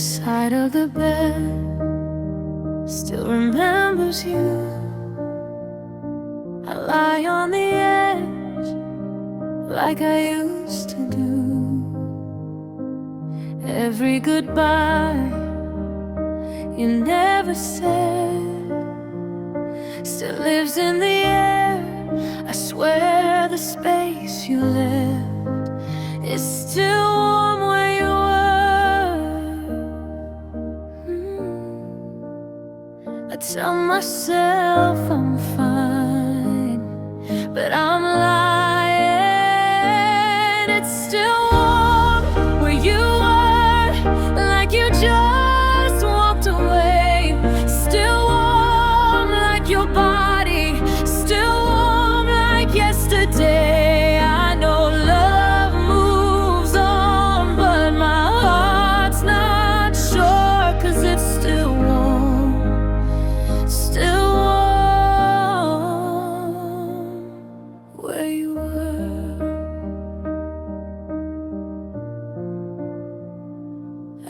side of the bed still remembers you. I lie on the edge like I used to do. Every goodbye you never said still lives in the air. I swear the space you left is still warm where you were. I tell myself I'm fine, but I'm lying. It's still warm where you were, like you just walked away. Still warm like your body, still warm like yesterday. I know love moves on, but my heart's not sure, 'cause it's still warm, still warm where you were.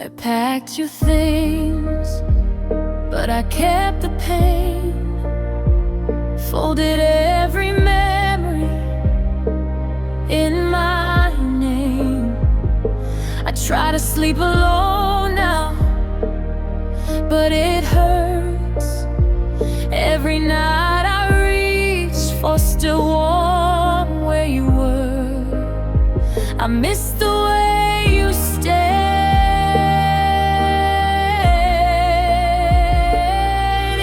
I packed your things, but I kept the pain, folded every memory in my name. I try to sleep alone now, but it hurts. Every night I reach for still warm where you were. I miss the way you stayed.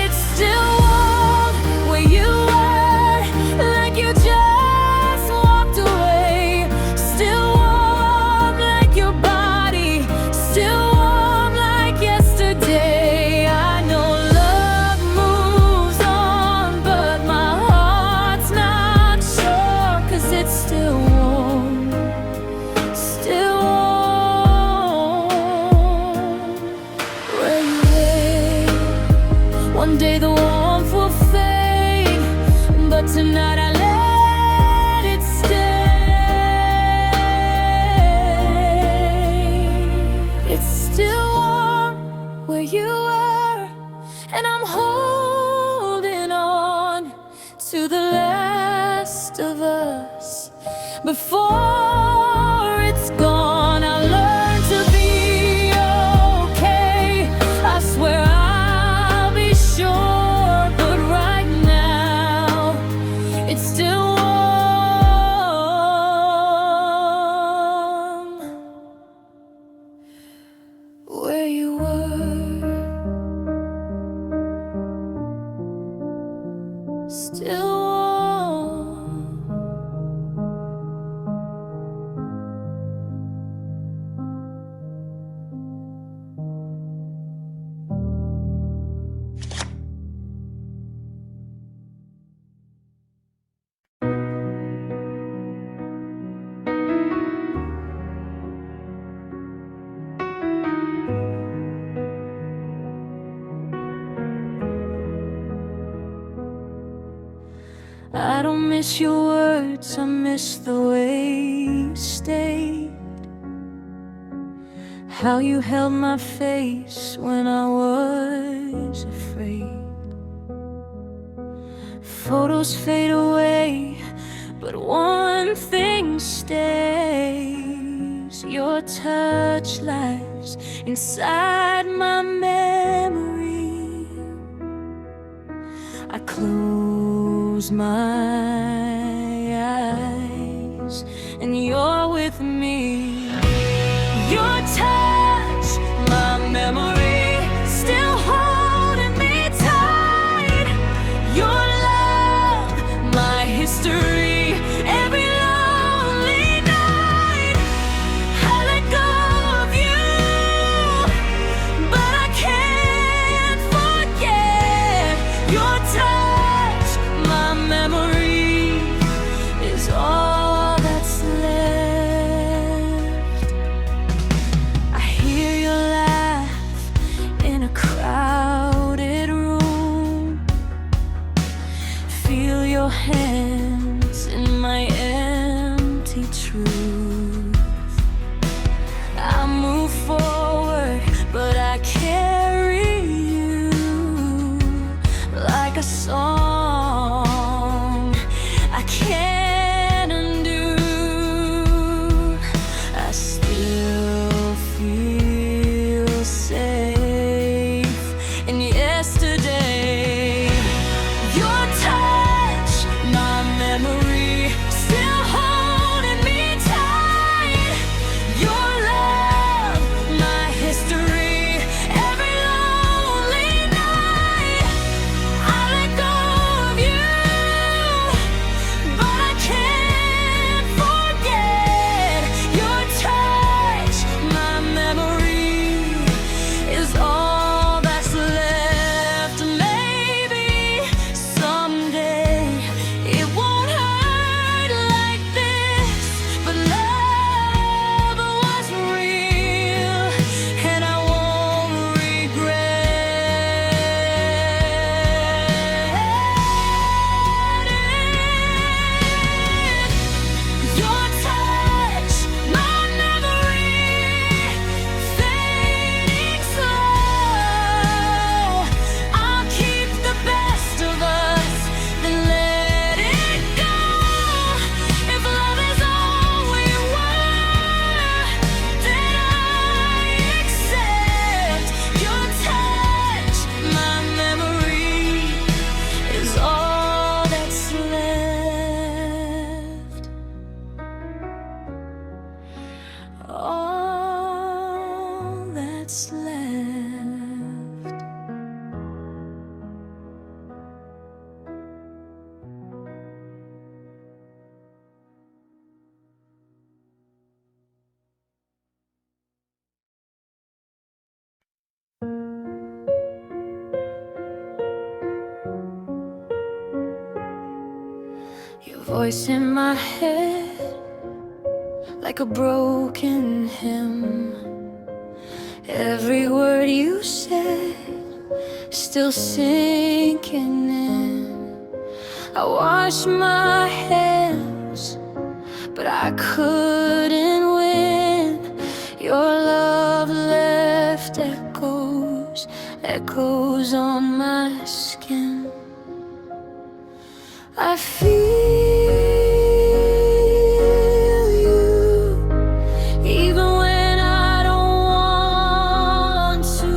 It's still warm where you were, like you just walked away. Still warm like your body, still warm like yesterday. I know love moves on, but my heart's not sure, 'cause it's still warm, still warm where you lay. One day the warmth will fade, but tonight I let it stay. It's still warm where you were, and I'm holding on to the last of us before it's gone. I learned to be okay. I swear I'll be sure, but right now it's still warm where you were. Still warm. I don't miss your words, I miss the way you stayed. How you held my face when I was afraid. Photos fade away, but one thing stays. Your touch lives inside my memory. I close my eyes and you're with me. Your touch, my memory, still holding me tight. Your love, my history, every lonely night. I let go of you, but I can't forget your touch, my memory. voice in my head like a broken hymn. Every word you said still sinking in. I washed my hands, but I couldn't win. Your love left echoes, echoes on my skin. I feel you, even when I don't want to.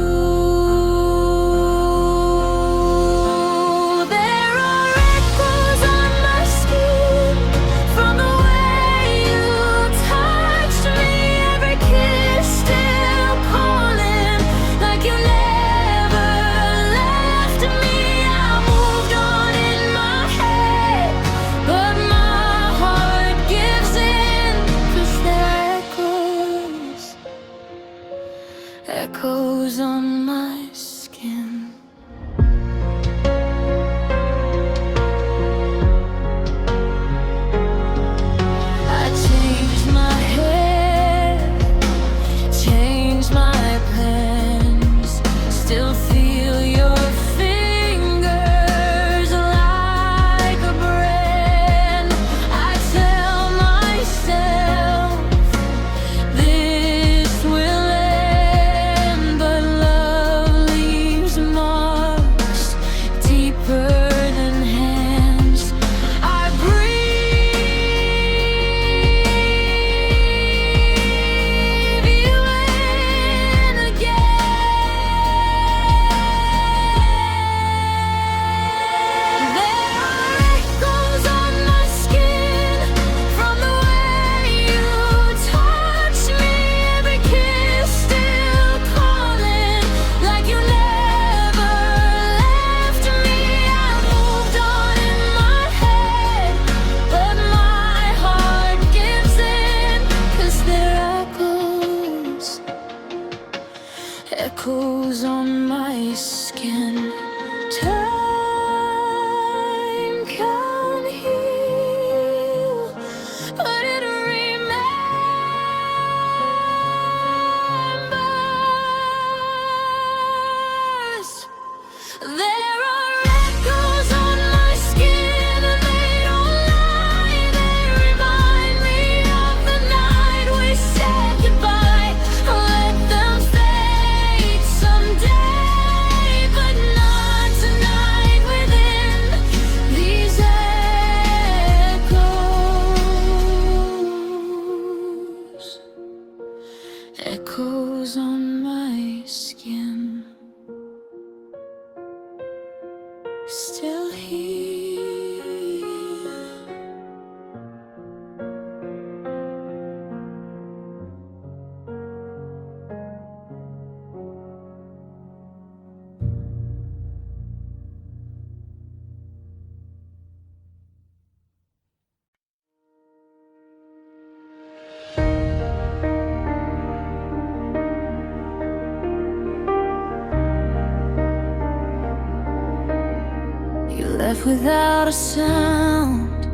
There are echoes on my skin from the way you touched me. Every kiss still calling, like you never left me. I moved on in my head, but my heart gives in, 'cause there are echoes, echoes on my skin. I changed my head, changed my plans, still feel your fingers like a brand. I tell myself this will end, but love leaves marks deeper than hands. I breathe you in again. There are echoes on my skin from the way you touched me. Every kiss still calling, like you never left me. I moved on in my head, but my heart gives in, 'cause there are echoes, echoes on my skin. Time can heal, but it remembers. There are echoes on my skin, and they don't lie. They remind me of the night we said goodbye. Let them fade someday, but not tonight. Within these echoes, echoes on my skin, still here. You left without a sound,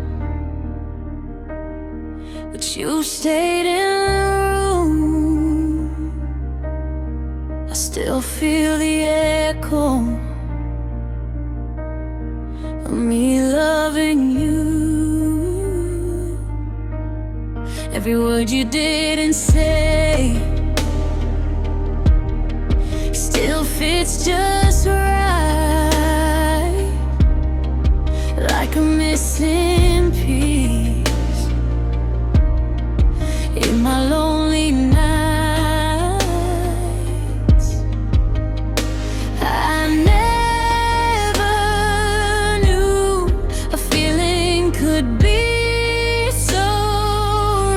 but you stayed in the room. I still feel the echo of me loving you. Every word you didn't say still fits just right, like a missing piece in my lonely nights. I never knew a feeling could be so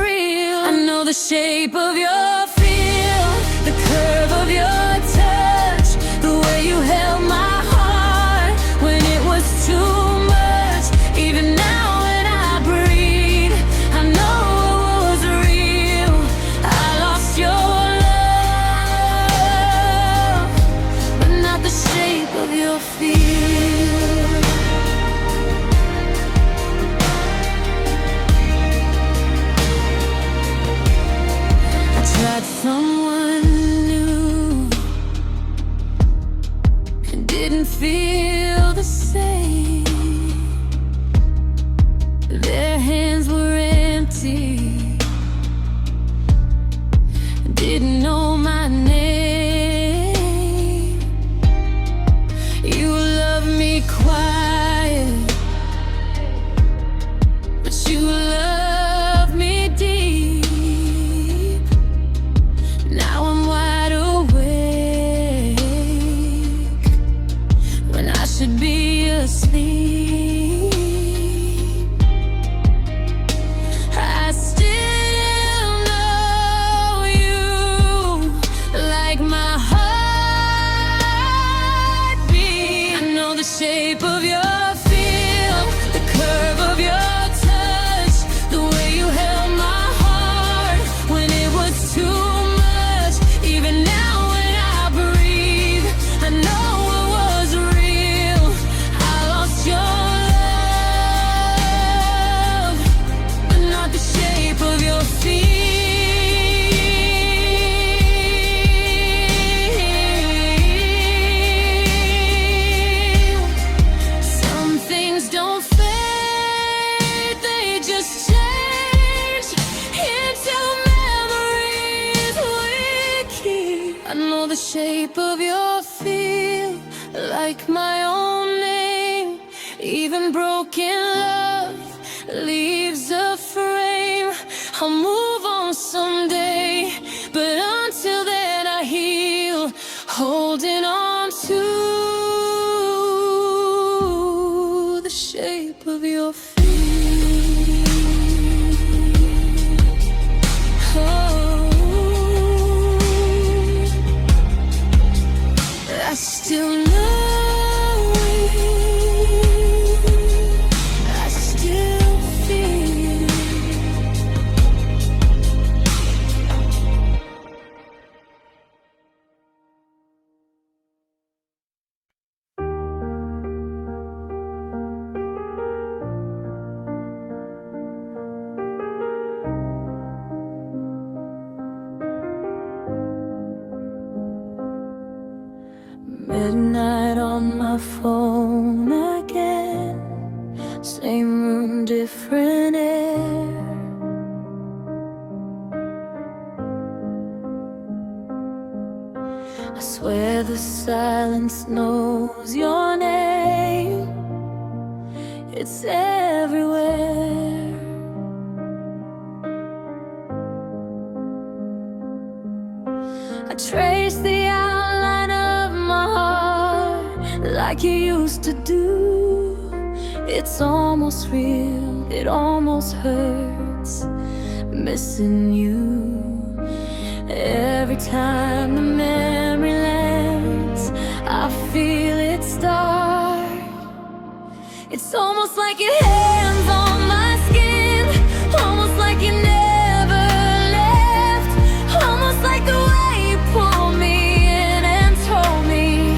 real. I know the shape of your feel, the curve of your touch, the way you held my heart when it was too much. Even now when I breathe, I know it was real. I lost your love, but not the shape of your feel. didn't feel the same. Their hands were empty, didn't know my name. You love me quiet, but you love me deep. Now I'm wide awake when I should be asleep. I still know you like my heartbeat. I know the shape of your feel, the curve of your touch, the way you held my heart when it was too much. Even now when I breathe, I know it was real. I lost your love, but not the shape of your feel. Some things don't fade, they just change into memories we keep. I know the shape of your feel, like my own name. Even broken love leaves a frame. I'll move on someday, but until then I heal, holding on to the shape of your feet. Oh, I still know you, I still feel. Midnight on my phone again, same room, different air. I swear the silence knows your name. It's everywhere. I trace the outline of my heart like you used to do. It's almost real, it almost hurts, missing you. Every time the memory lands, I feel it start. It's almost like your hands on my skin, almost like you never left, almost like the way you pulled me in and told me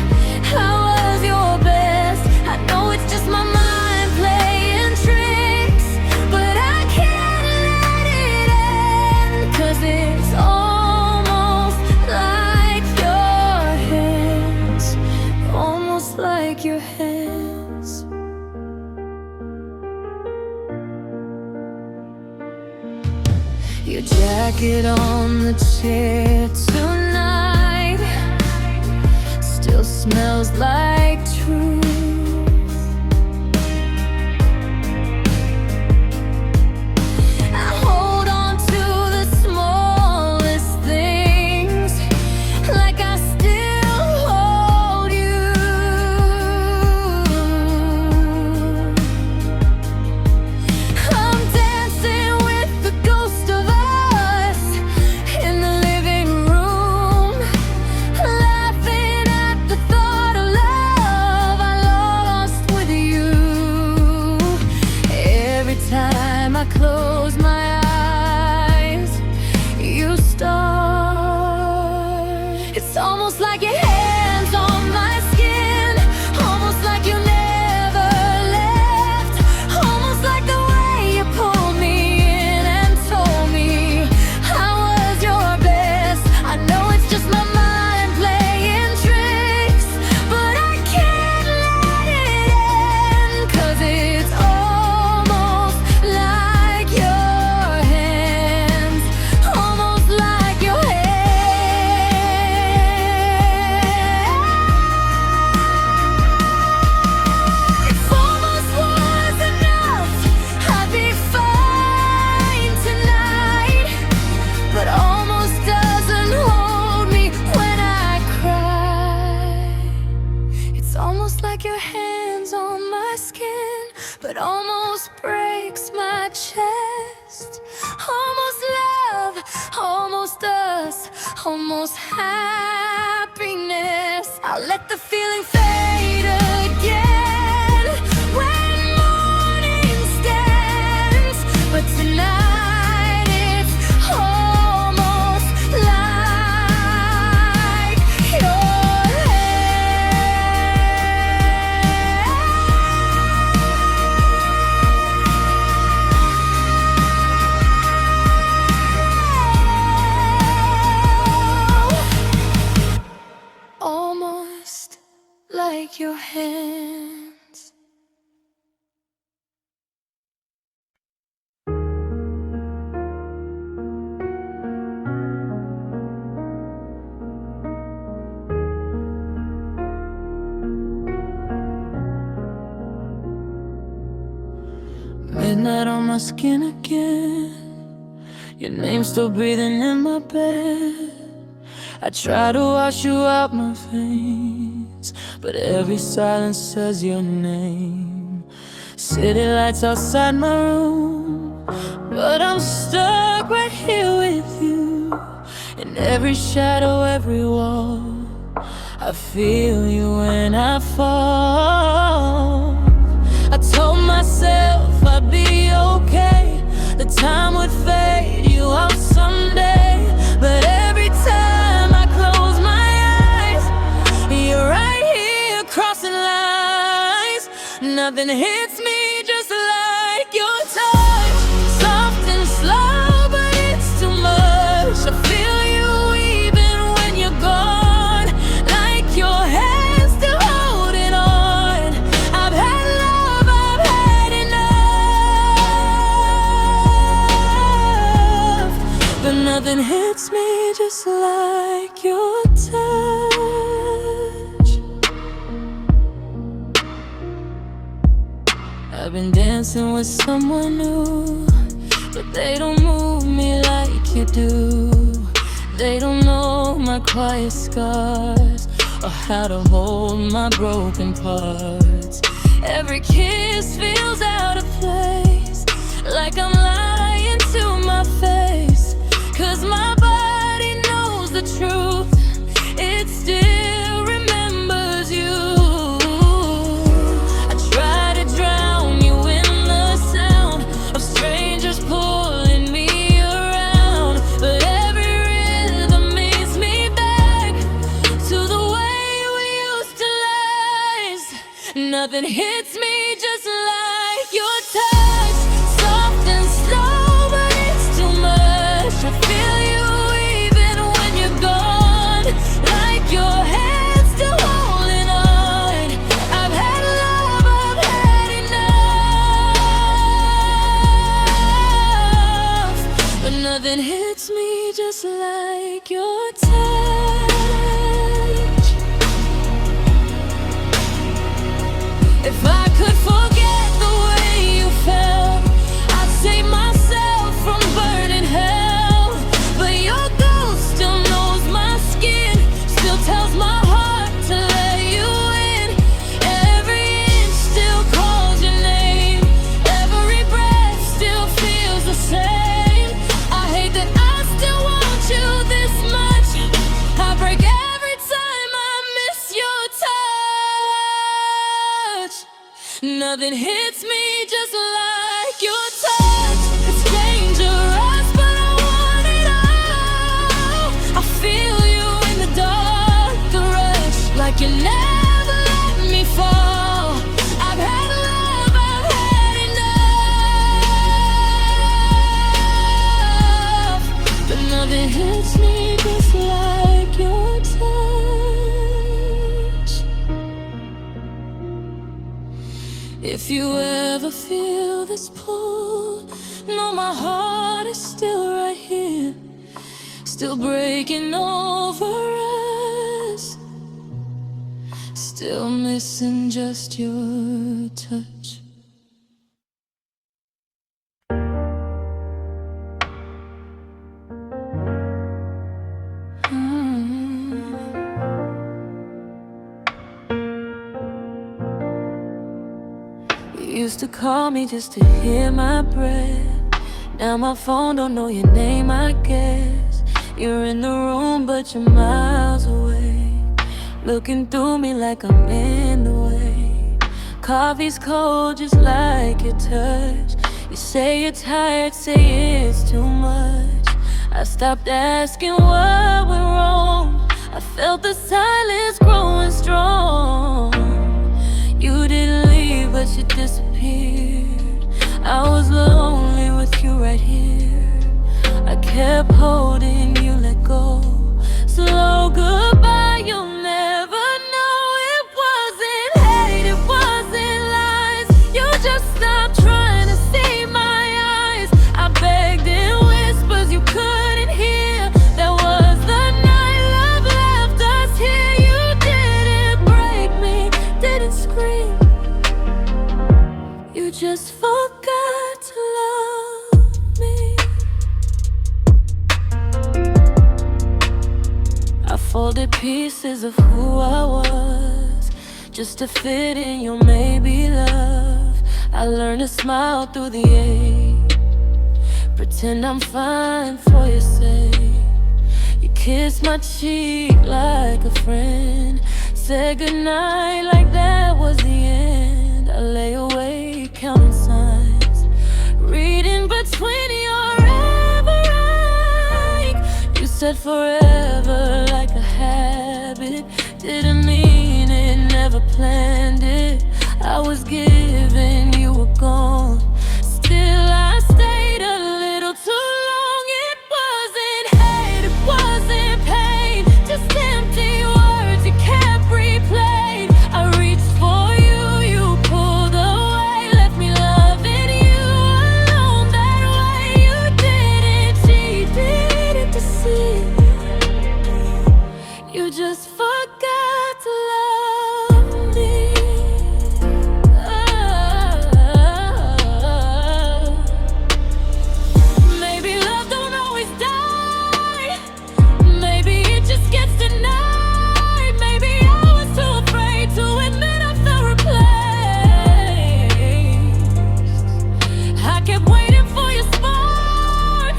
I was your best. I know it's just my mind playing tricks, but I can't let it end, 'cause it's almost like your hands, almost like your hands. Your jacket on the chair tonight still smells like truth. I hold on to the smallest things, like I still hold you. I'm dancing with the ghost of us in the living room, laughing at the thought of love. your hands on my skin, but almost breaks my chest. Almost love, almost us, almost happiness. I'll let the feeling fade again when morning stands, but tonight it's almost like your almost like your hands. Midnight on my skin again, your name still breathing in my bed. I try to wash you out my veins, but every silence says your name. City lights outside my room, but I'm stuck right here with you. In every shadow, every wall, I feel you when I fall. I told myself I'd be okay, the time would fade you out someday, but every time I close my eyes, you're right here crossing lines. Nothing hits me just like your touch, soft and slow, but it's too much. I feel you even when you're gone, like your hands still holding on. I've had love, I've had enough, but nothing hits me just like your touch. I've been dancing with someone new, but they don't move me like you do. They don't know my quiet scars, or how to hold my broken parts. Every kiss feels out of place, like I'm lying to my face, 'cause my body knows the truth, it still remembers you. I try to drown you in the sound of strangers pulling me around, but every rhythm leads me back to the way we used to last. Nothing hits me just like your touch, soft and slow, but it's too much. I feel you even when you're gone, like your hands still holding on. I've had love, I've had enough, but nothing hits me just like your touch. If I could forget the way you felt, I'd save myself from burning hell. But your ghost still knows my skin, still tells my heart to let you in. Every inch still calls your name, every breath still feels the same. I hate that I still want you this much. I break every time I miss your touch. Nothing hits me just like your touch. It's dangerous, but I want it all. I feel you in the dark, the rush, like you never let me fall. I've had love, I've had enough, but nothing hits me just like your touch. If you ever feel this pull, know my heart is still right here, still breaking over us, still missing just your touch. used to call me just to hear my breath. Now my phone don't know your name, I guess. You're in the room but you're miles away, looking through me like I'm in the way. Coffee's cold just like your touch. You say you're tired, say it's too much. I stopped asking what went wrong. I felt the silence growing strong. You didn't leave but you disappeared. I was lonely with you right here. I kept holding you, let go. Slow goodbye, you'll never know. It wasn't hate, it wasn't lies. You just stopped trying to see my eyes. I begged in whispers you couldn't hear. That was the night love left us here. You didn't break me, didn't scream. You just forgot to love me. I folded pieces of who I was just to fit in your maybe love. I learned to smile through the ache, pretend I'm fine for your sake. You kissed my cheek like a friend, said goodnight like that was the end. I lay awake counting signs, reading between your every eye. You said forever like a habit, didn't mean it, never planned it. I was giving, you were gone. Still I stayed a little too long. It wasn't hate, it wasn't pain, just empty words you kept replaying. I reached for you, you pulled away, left me loving you alone that way. You didn't cheat, didn't deceive. You just forgot to love me. Maybe love don't always die. Maybe it just gets denied. Maybe I was too afraid to admit I felt replaced. I kept waiting for your spark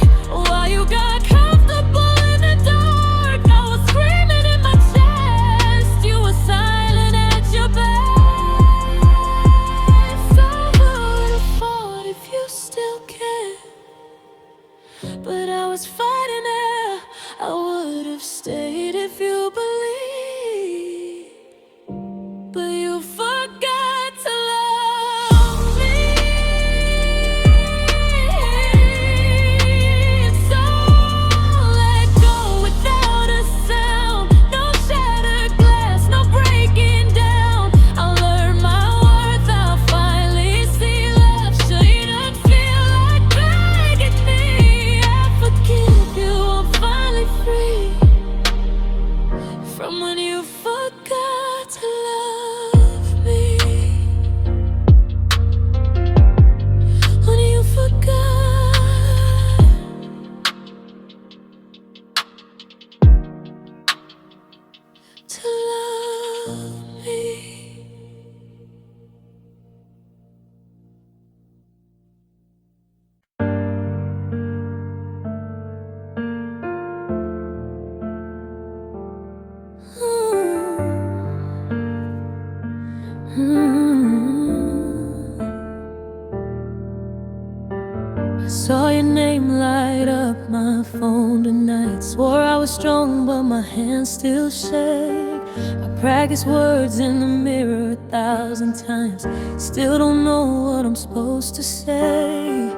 while you got comfortable in the dark. I was screaming in my chest, you were silent at your best. I would've fought if you still cared, but I was fighting it. I would've stayed if you believed, but you forgot to love me. So let go without a sound. No shattered glass, no breaking down. I learned my worth, I'll finally see love shouldn't feel like begging me. I forgive you, I'm finally free from when you forgot to love me. When you forgot to love me. I saw your name light up my phone tonight. Swore I was strong, but my hands still shake. I practiced words in the mirror 1,000 times, still don't know what I'm supposed to say.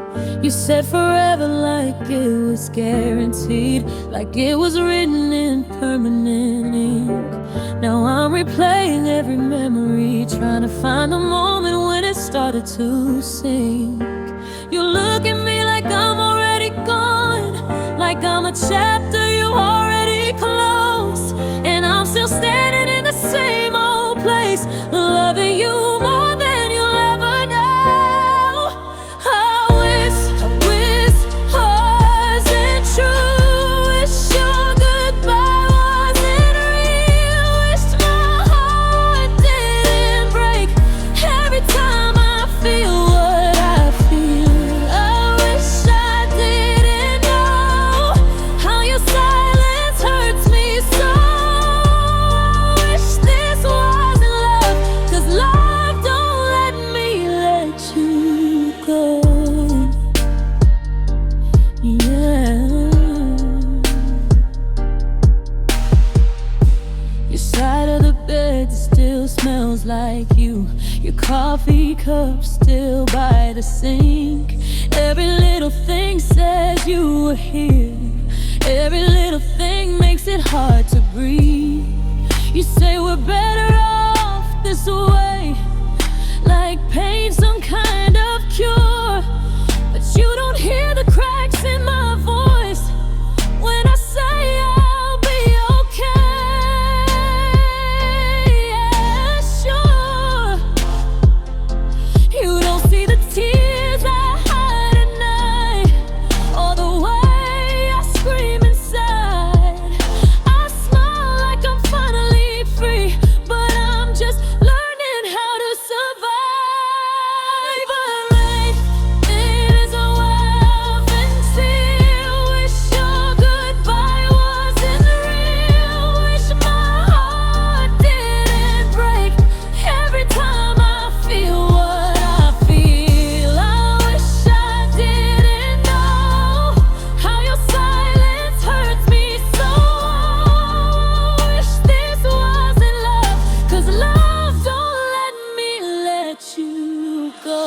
You said forever like it was guaranteed, like it was written in permanent ink. Now I'm replaying every memory, trying to find the moment when it started to sink. You look at me like I'm already gone, like I'm a chapter you already closed, and I'm still standing in the same old place, loving you more than you'll ever know. I wish wasn't true, wish your goodbye wasn't real, wished my heart didn't break every time I feel you. Your coffee cup still by the sink. Every little thing says you were here. Every little thing makes it hard to breathe. You say we're better off this way, like pain, some kind of cure. But you don't hear the cracks in my voice when I say I'll be okay. Yeah, sure. You don't see the tears I hide at night, or the way I scream inside. I smile like I'm finally free, but I'm just learning how to survive. But right, it isn't well until wish your goodbye wasn't real. Wish my heart didn't break every time I feel what I feel. I wish I didn't know how your silence hurts me so. I wish this wasn't love, 'cause love don't let me let you go.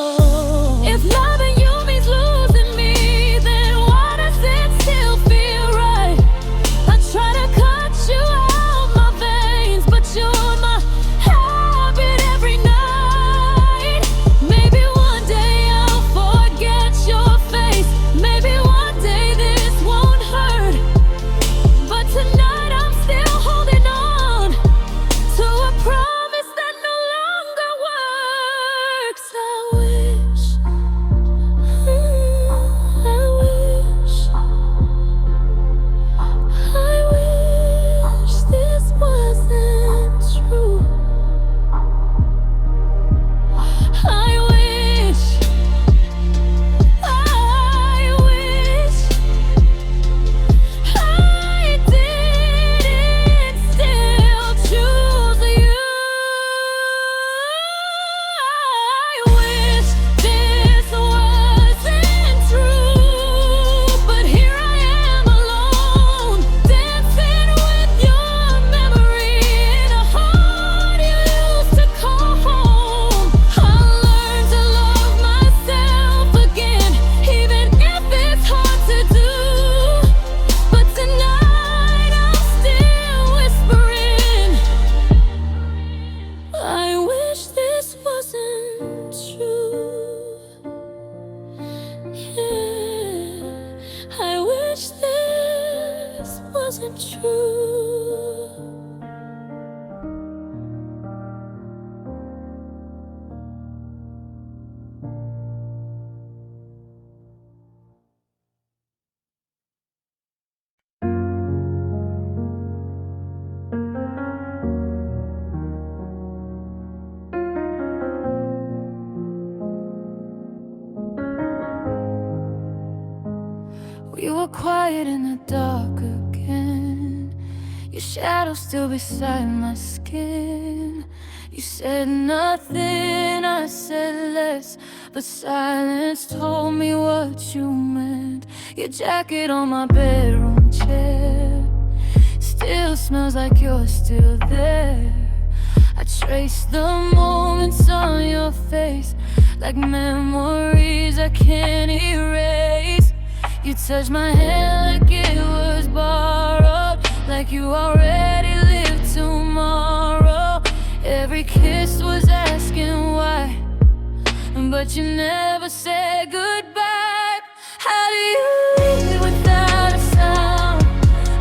If loving you means losing me, then why does it still feel right? I try to cut you out my veins, but you're my habit every night. Maybe one day I'll forget your face. Maybe one day this won't hurt. But tonight I'm still holding on to a promise that no longer works. I wish this wasn't true. I wish I didn't still choose you. I wish this wasn't true, but here I am alone, dancing with your memory in a heart you used to call home. I'll learn to love myself again, even if it's hard to do. But tonight I'm still whispering, I wish this wasn't true. Yeah, I wish this wasn't true. We were quiet in the dark again, your shadow still beside my skin. You said nothing, I said less, but silence told me what you meant. Your jacket on my bedroom chair still smells like you're still there. I trace the moments on your face like memories I can't erase. You touched my hand like it was borrowed, like you already lived tomorrow. Every kiss was asking why, but you never said goodbye. How do you leave without a sound?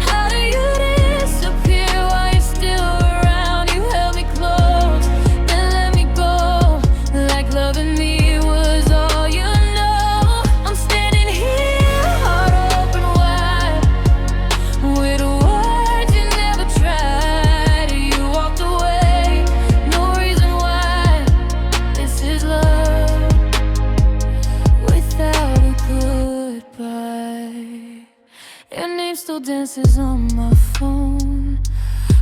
How do you disappear while you're still around? You held me close, then let me go, like loving me was all you know. I'm standing here, heart open wide, with words you never tried. You walked away, no reason why. This is love without a goodbye. Your name still dances on my phone,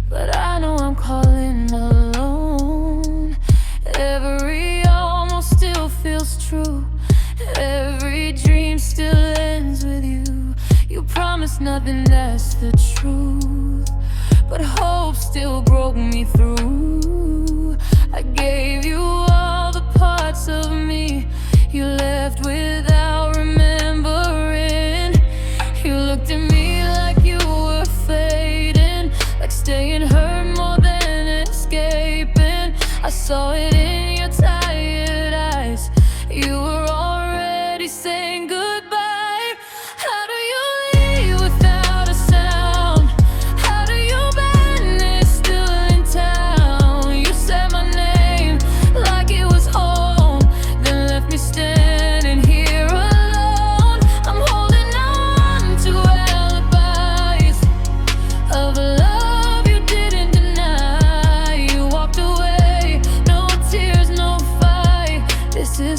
but I know I'm calling alone. Every almost still feels true. Every dream still ends with you. You promised nothing, that's the truth, but hope still broke me through. I gave you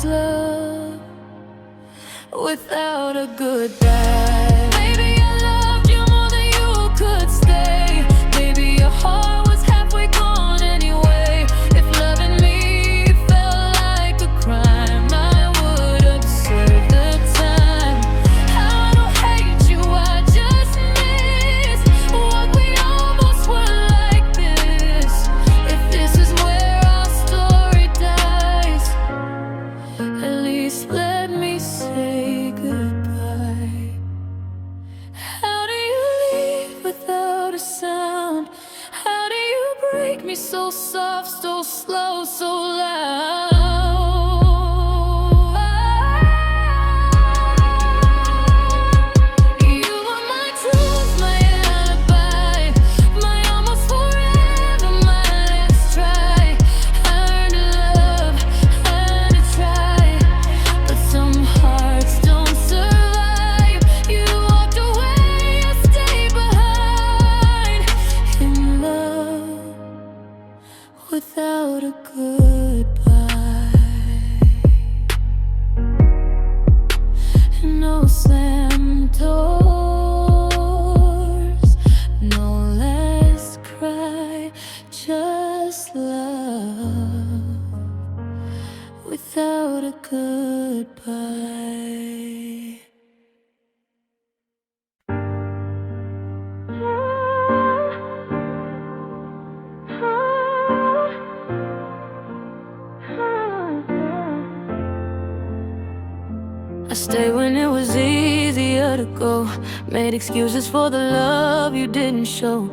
love without a goodbye. Maybe I loved you more than you could stay. Maybe your heart was halfway gone anyway. If loving me felt like a crime, I would have served the time. I don't hate you, I just miss what we almost were like this. If this is where our story dies, at least let me say goodbye. How do you leave without a sound? How do you break me so soft, so slow, so loud? You were my truth, my alibi, my almost forever, my let's try. I earned love, had to try, but some hearts don't survive. You walked away, I stayed behind in love without a goodbye. No slam doors, no less cry, just love without a goodbye. I stayed when it was easier to go, made excuses for the love you didn't show.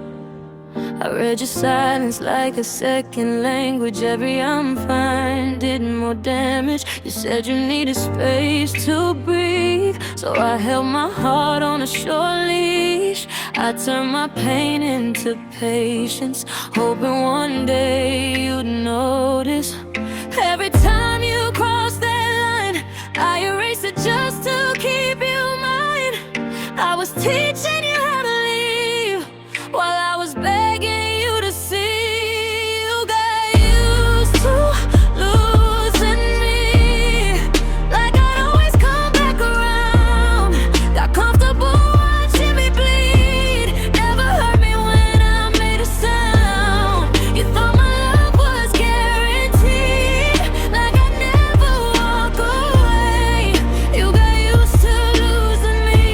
I read your silence like a second language. Every I'm fine did more damage. You said you needed space to breathe, so I held my heart on a short leash. I turned my pain into patience, hoping one day you'd notice. Every time you crossed that line, I erased it just to keep you mine. I was teaching you how to leave while I was begging you to see. You got used to losing me, like I'd always come back around. Got comfortable watching me bleed, never hurt me when I made a sound. You thought my love was guaranteed, like I'd never walk away. You got used to losing me,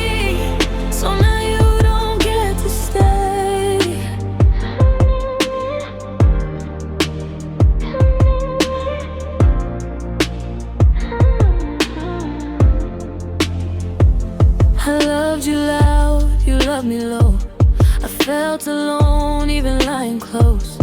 so now you don't get to stay. I loved you loud, you loved me low. I felt alone, even lying close.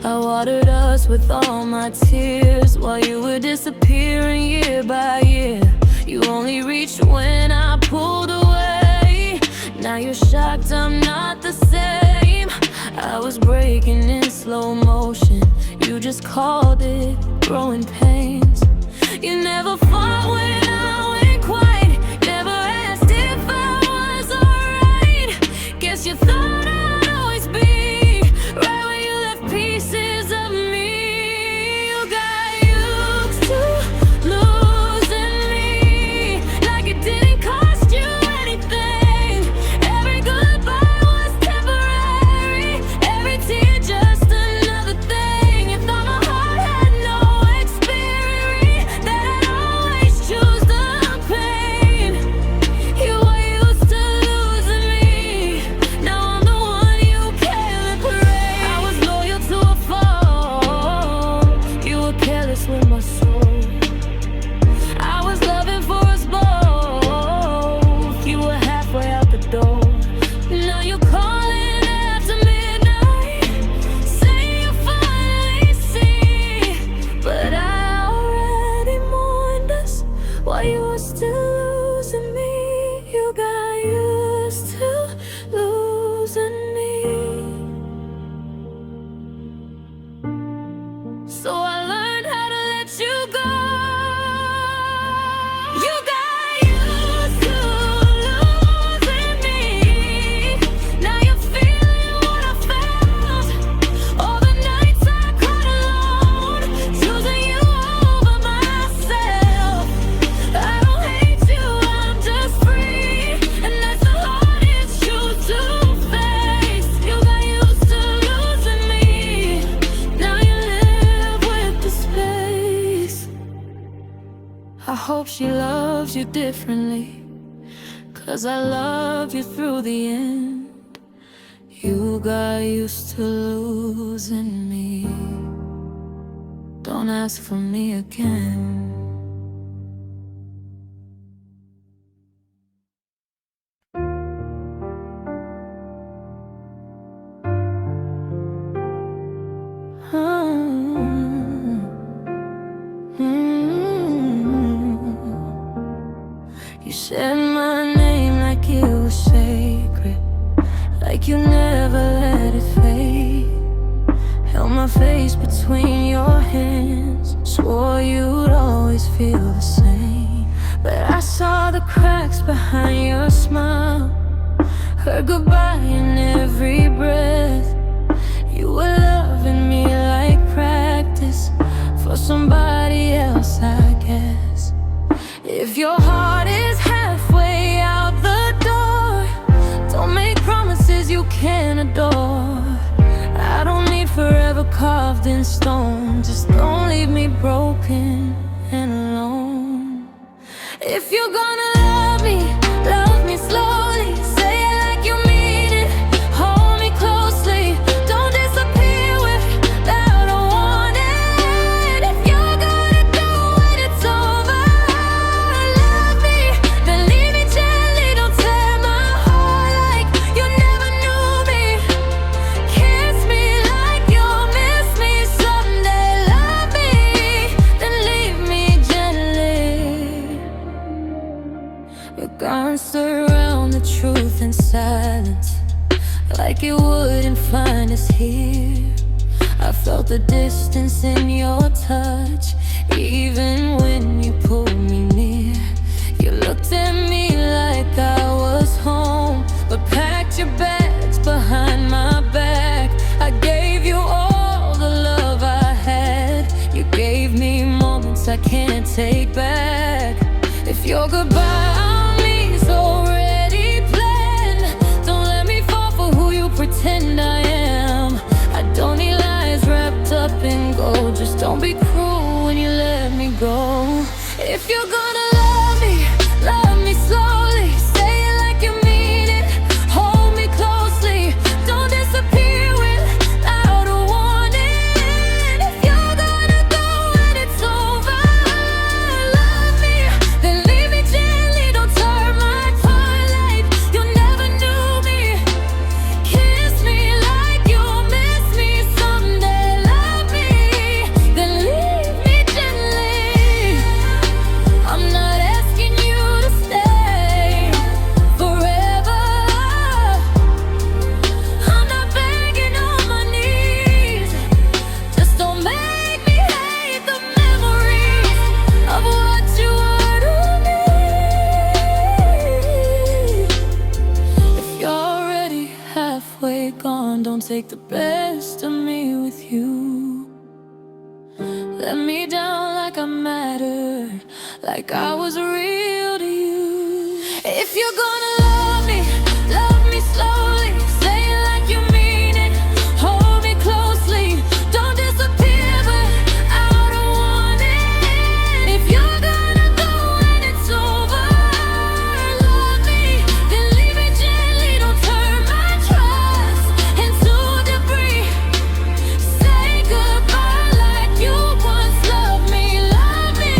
I watered us with all my tears while you were disappearing year by year. You only reached when I pulled away. Now you're shocked I'm not the same. I was breaking in slow motion, you just called it growing pains. You never fought when I went quiet, never asked if I was alright. Guess you thought I'd always be right where you left pieces of me. You got used to losing me, like it didn't cost you anything. Every goodbye was temporary, every tear just another thing. You thought my heart had no expiry, that I'd always choose the pain. You were used to losing me, now I'm the one you can't parade. I was loyal to a fault, you were careless with my soul. I was loving for us both, you were halfway out the door. Now you're calling after midnight, saying you finally see, but I already mourned us while you were still losing me. You got used to losing me, so I learned how to let you I hope she loves you differently, 'cause I love you through the end. You got used to losing me. Don't ask for me again. You said my name like it was sacred, like you never let it fade. Held my face between your hands, swore you'd always feel the same. But I saw the cracks behind your smile, heard goodbye in every breath. You were loving me like practice for somebody else, I guess. If your heart is halfway out the door, don't make promises you can't adore. I don't need forever carved in stone, just don't leave me broken and alone. If you're gonna love me slowly. Say it like you mean it, hold me closely. Don't disappear without a warning. If you're gonna go when it's over, love me, then leave me gently. Don't tear my heart like you never knew me. Kiss me like you'll miss me someday. Love me, then leave me gently. We're gonna surround the truth in silence, like it wouldn't find us here. I felt the distance in your touch, even when you pulled me near. You looked at me like I was home, but packed your bags behind my back. I gave you all the love I had. You gave me moments I can't take back. If your goodbye on me's already planned, don't let me fall for who you pretend I am. I don't need lies wrapped up in gold, just don't be cruel when you let me go. If you're gonna love me slowly. Say it like you mean it, hold me closely. Don't disappear without a warning. If you're gonna go when it's over, love me, then leave me gently. Don't turn my heart like you never knew me. Kiss me like you'll miss me someday. Love me, then leave me gently. I'm not asking you to stay forever. I'm not begging on my knees. Just don't make me hate the memories of what you were to me. If you're already halfway gone, don't take the best of me with you. Let me down like I mattered, like I was real to you. If you're gonna love me slowly. Say it like you mean it, hold me closely. Don't disappear without a warning. If you're gonna go when it's over, love me, then leave me gently. Don't turn my trust into debris. Say goodbye like you once loved me. Love me,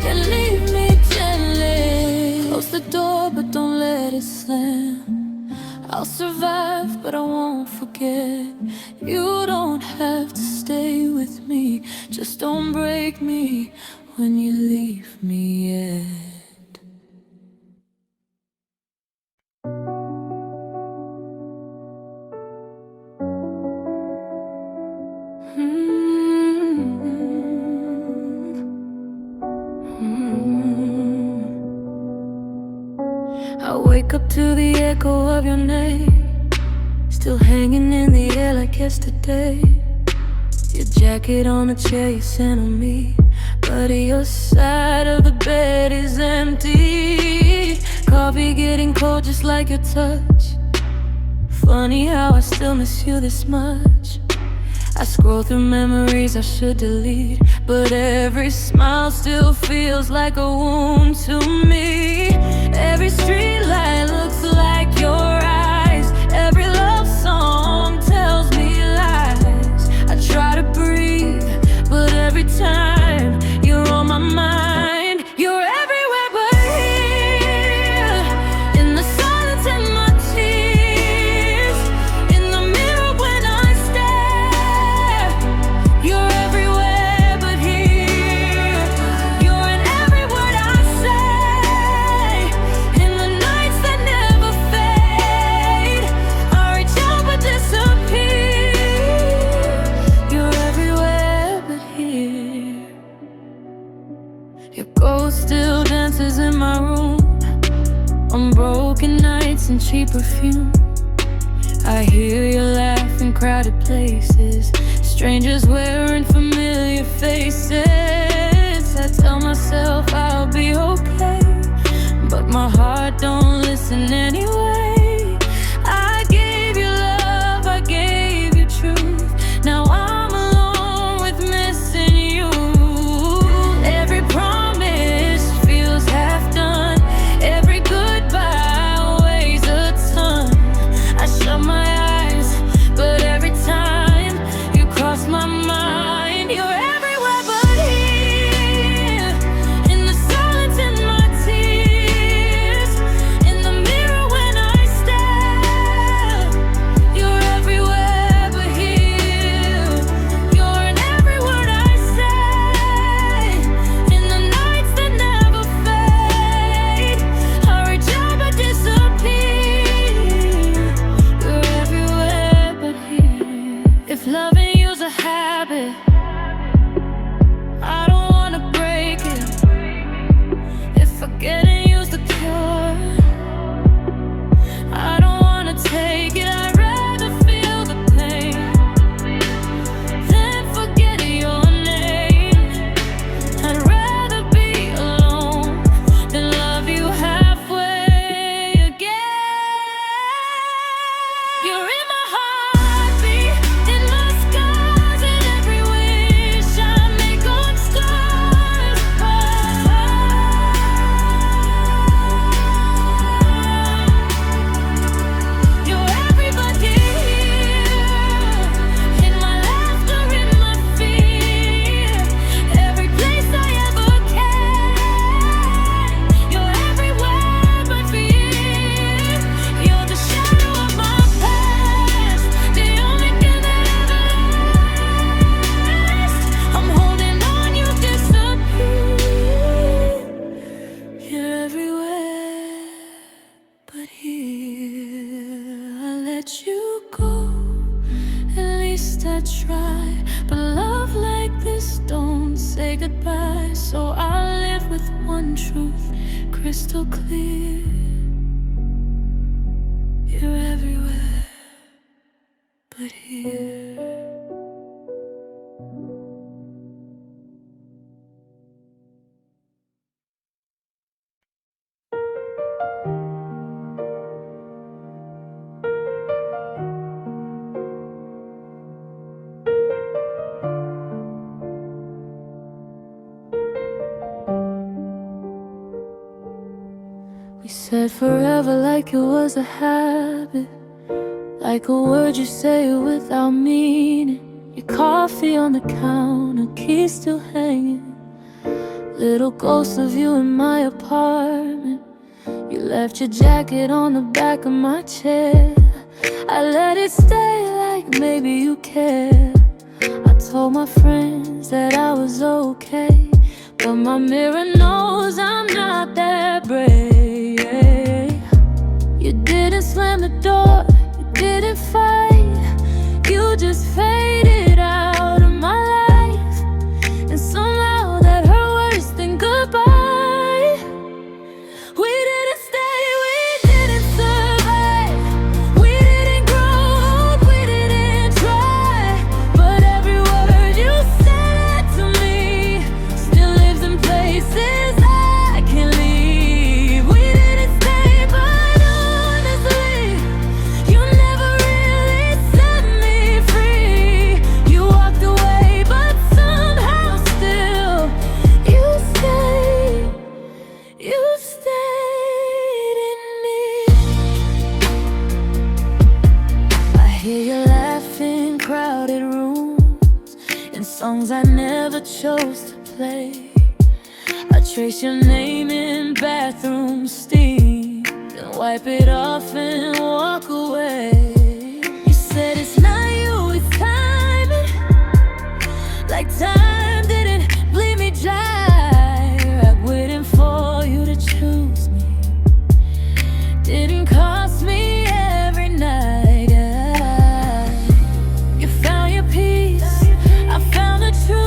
then leave me gently. Close the door, but don't let it slam. I'll survive, but I won't forget. You don't have to stay with me, just don't break me when you leave me yet. I wake up to the echo of your name, still hanging in the air like yesterday. Your jacket on the chair you sent on me, but your side of the bed is empty. Coffee getting cold just like your touch. Funny how I still miss you this much. I scroll through memories I should delete, but every smile still feels like a wound to me. Every street light looks like your eyes. Every love song tells me lies. I try to breathe, but every time you're on my mind. You're everywhere but here, in the silence and my tears, in the mirror when I stare. You're everywhere but here. You're in every word I say, in the nights that never fade. I reach out but disappear. You're everywhere but here. Your ghost still dances in my room, on broken nights and cheap perfume. I hear you laugh in crowded places, strangers wearing familiar faces. I tell myself I'll be okay, but my heart don't listen anyway. I gave you love, I gave you truth. Now I'm alone with missing you. Every promise feels half done. Every goodbye weighs a ton. I shut my eyes, but every time you cross my mind. You're everywhere but here, in the silence and my tears, in the mirror when I stare. You're everywhere but here. You're in every word I say, in the nights that never fade. I reach out but disappear. You're everywhere but here. If loving you's a habit, I don't wanna break it. If forgetting you's the cure, I don't wanna take it. I'd rather feel the pain than forget your name. I'd rather be alone than love you halfway again. You're in my heartbeat, in my scars, and every wish I make on stars. You're everybody here, in my laughter, in my fear, every place I ever can. You're everywhere but here. You're the shadow of my past, the only thing that ever lasts. I'm holding on, you disappear. You're everywhere but here. I let you go, at least I try. But love like this don't say goodbye. So I'll live with one truth, crystal clear. You're everywhere but here. We said forever like it was a habit, like a word you say without meaning. Your coffee on the counter, keys still hanging. Little ghost of you in my apartment. You left your jacket on the back of my chair. I let it stay like maybe you care. I told my friends that I was okay, but my mirror knows I'm not that brave. You didn't slam the door, you didn't fight. You just faded out of my life, and somehow that hurt worse than goodbye. We didn't stay, we didn't survive. We didn't grow old, we didn't try. But every word you said to me still lives in places I can't leave. We didn't stay, but honestly, you never really I never chose to play. I trace your name in bathroom steam, then wipe it off and walk away. You said it's not you, it's timing, like time didn't bleed me dry. Right, waiting for you to choose me didn't cost me every night. You found your peace, I found the truth.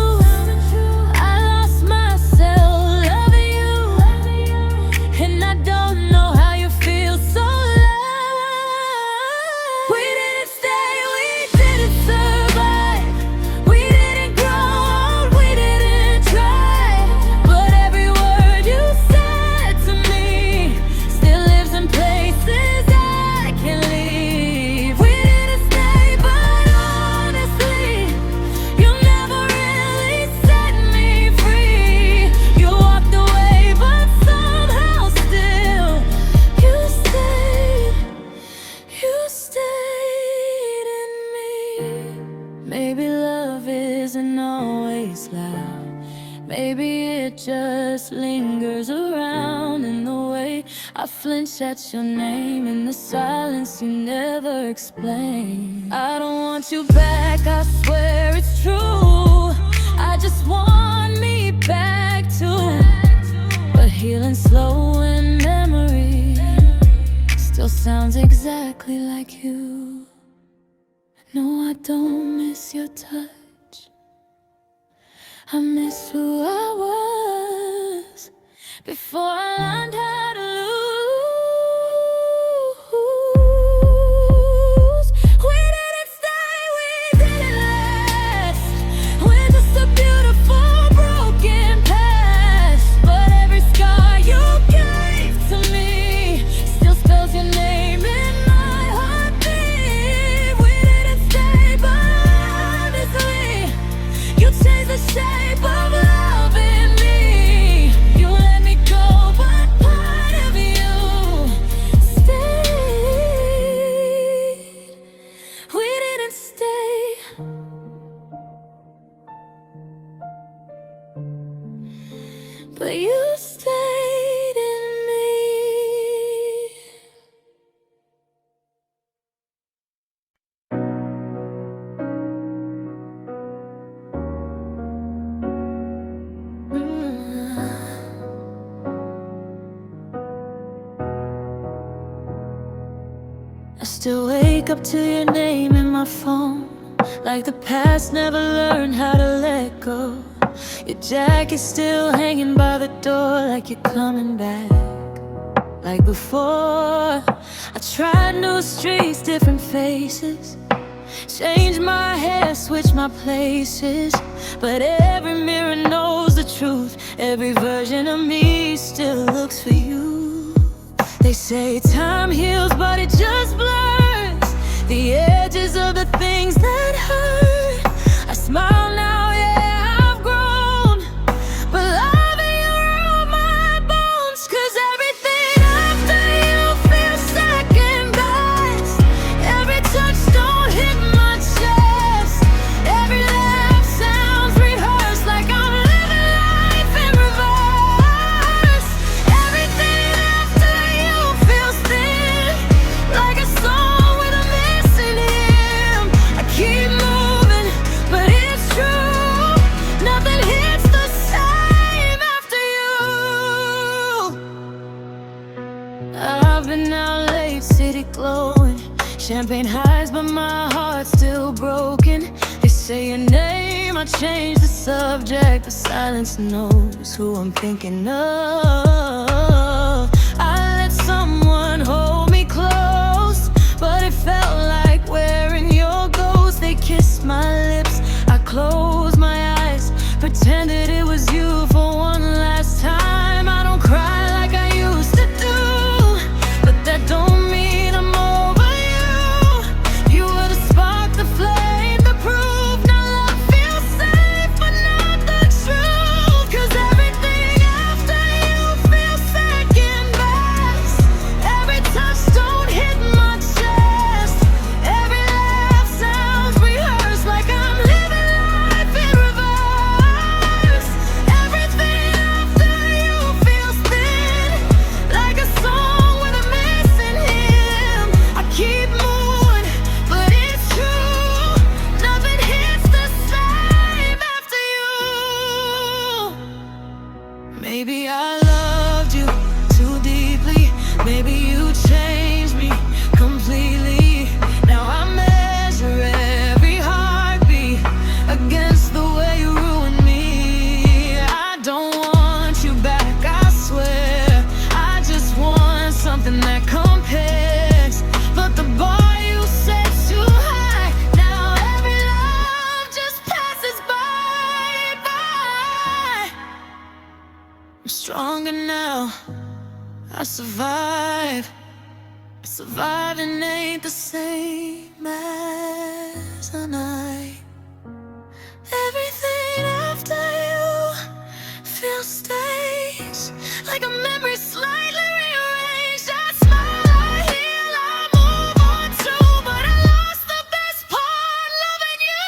Maybe love isn't always loud. Maybe it just lingers around in the way I flinch at your name, in the silence you never explain. I don't want you back, I swear it's true. I just want me back too. But healing slow and memory still sounds exactly like you. No, I don't miss your touch. I miss who I was before I learned how to lose. We didn't stay, we didn't last. We're just a beautiful broken past. But every scar you gave to me still spells your name in my heartbeat. We didn't stay, but honestly, you changed the shape of love in me. You let me go, but part of you stayed. We didn't stay, but you stayed in me. I still wake up to your name in my phone, like the past never learned how to let go. Your jacket's still hanging by the door, like you're coming back. Like before, I tried new streets, different faces, changed my hair, switched my places. But every mirror knows the truth. Every version of me still looks for you. They say time heals, but it just blurs the edges of the things that hurt. I smile now, yeah, I've grown, but loving you ruined my bones. 'Cause everything after you feels second best. Every touch don't hit my chest. Every laugh sounds rehearsed, like I'm living life in reverse. Everything after you feels thin, like a song with a missing hymn. I keep moving, but it's true, nothing hits the same after you. I've been out late, city glowing, champagne highs, but my heart's still broken. They say your name, I change the subject, but silence knows who I'm thinking of. I let someone hold me close, but it felt like wearing your ghost. They kissed my lips, I closed my eyes, pretended it was you for one last time. I don't cry like I used to do, but that don't mean I'm over you. You were the spark, the flame, the proof. Now love feels safe, but not the truth. 'Cause everything after you feels Maybe I loved you too deeply. Maybe you changed me completely. Now I measure every heartbeat against the way you ruined me. I don't want you back, I swear. I just want something that compares. But the bar you set too high. Now every love just passes by. I'm stronger now, I survive. Surviving ain't the same as a night. Everything after you feels staged, like a memory slightly rearranged. I smile, I heal, I move on too, but I lost the best part, loving you.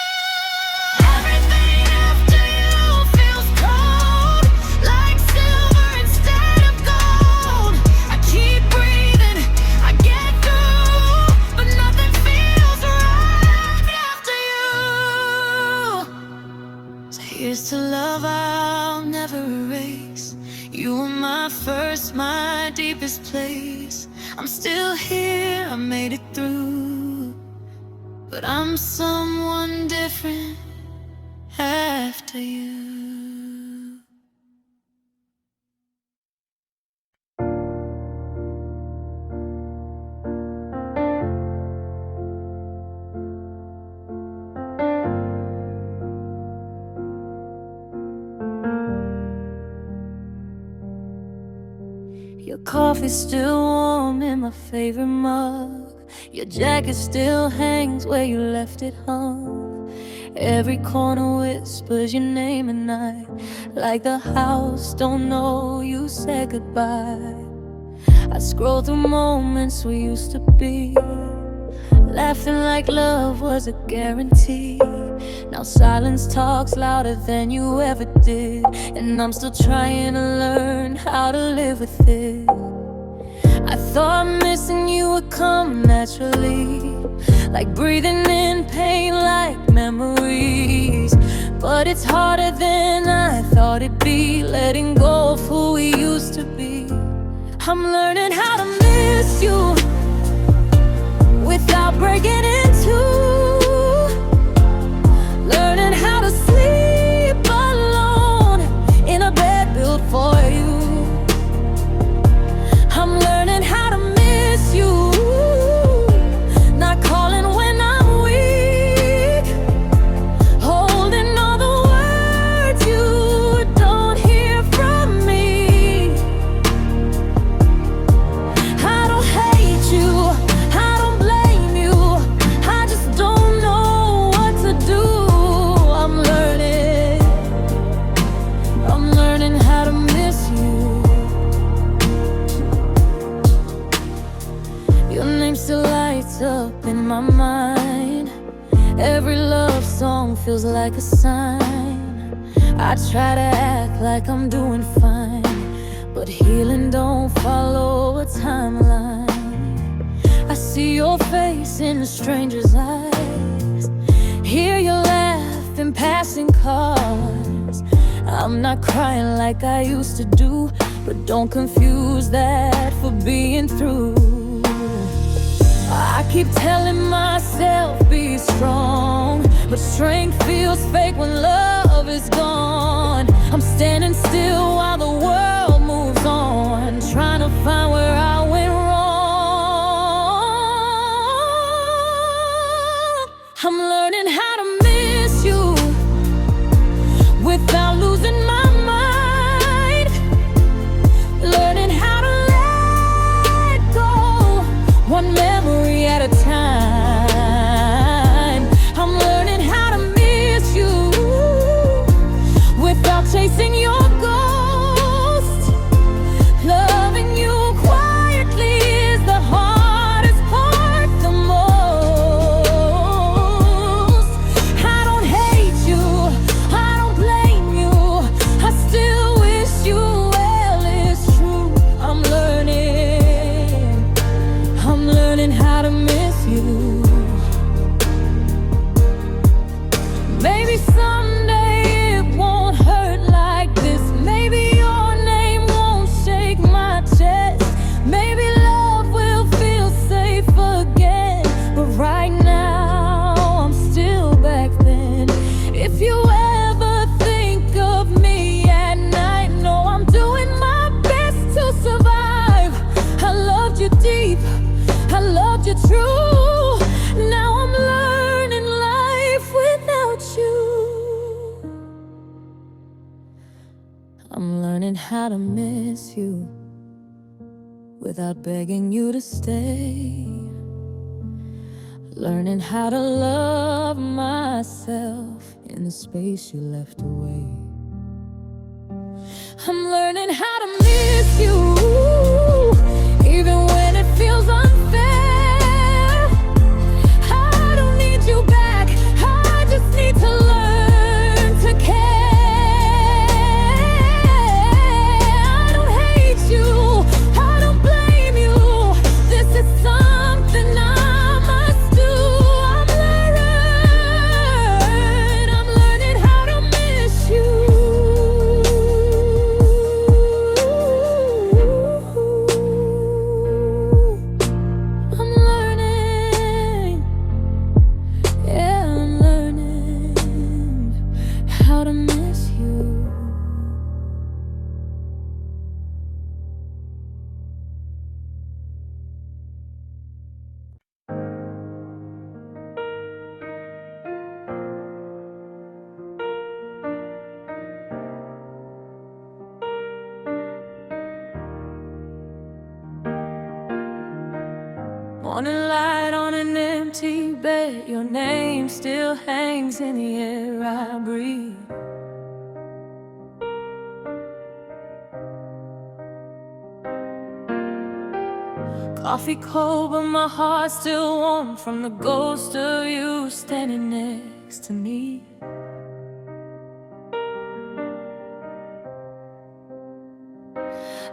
Everything after you feels cold, like silver instead of gold. I keep breathing, I get through, but nothing feels right after you. So here's to love I'll never erase. You were my first, my deepest place. I'm still here, I made it through, but I'm someone different after you. Your coffee's still warm in my favorite mug. Your jacket still hangs where you left it hung. Every corner whispers your name at night, like the house don't know you said goodbye. I scroll through moments we used to be, laughing like love was a guarantee. Now silence talks louder than you ever did, and I'm still trying to learn how to live with it. I thought missing you would come naturally, like breathing in pain, like memories. But it's harder than I thought it'd be, letting go of who we used to be. I'm learning how to miss you without breaking in two. Learning how to sleep alone in a bed built for you. I'm learning how to miss you, not calling when I'm weak, holding all the words you don't hear from me. I don't hate you, I don't blame you, I just don't know what to do. I'm learning how to miss you. Your name still lights up in my mind. Every love song feels like a sign. I try to act like I'm doing fine, but healing don't follow a timeline. I see your face in a stranger's eyes, hear your laugh in passing cars. I'm not crying like I used to do, but don't confuse that for being through. I keep telling myself be strong, but strength feels fake when love is gone. I'm standing still while the world moves on, trying to find where I went wrong. I'm learning how to miss you without losing my mind. Learning how to let go, one memory at a time. I'm learning how to miss you without chasing your goals. learning how to miss you without begging you to stay. Learning how to love myself in the space you left away. I'm learning how to miss you, even when it feels unfair. I don't need you back, I just need to learn to care. I don't hate you, I don't blame you. This is something I must do. I'm learning how to miss you. I'm learning, yeah, I'm learning how to miss you. Morning light on an empty bed, your name still hangs in the air I breathe. Coffee cold, but my heart's still warm from the ghost of you standing next to me.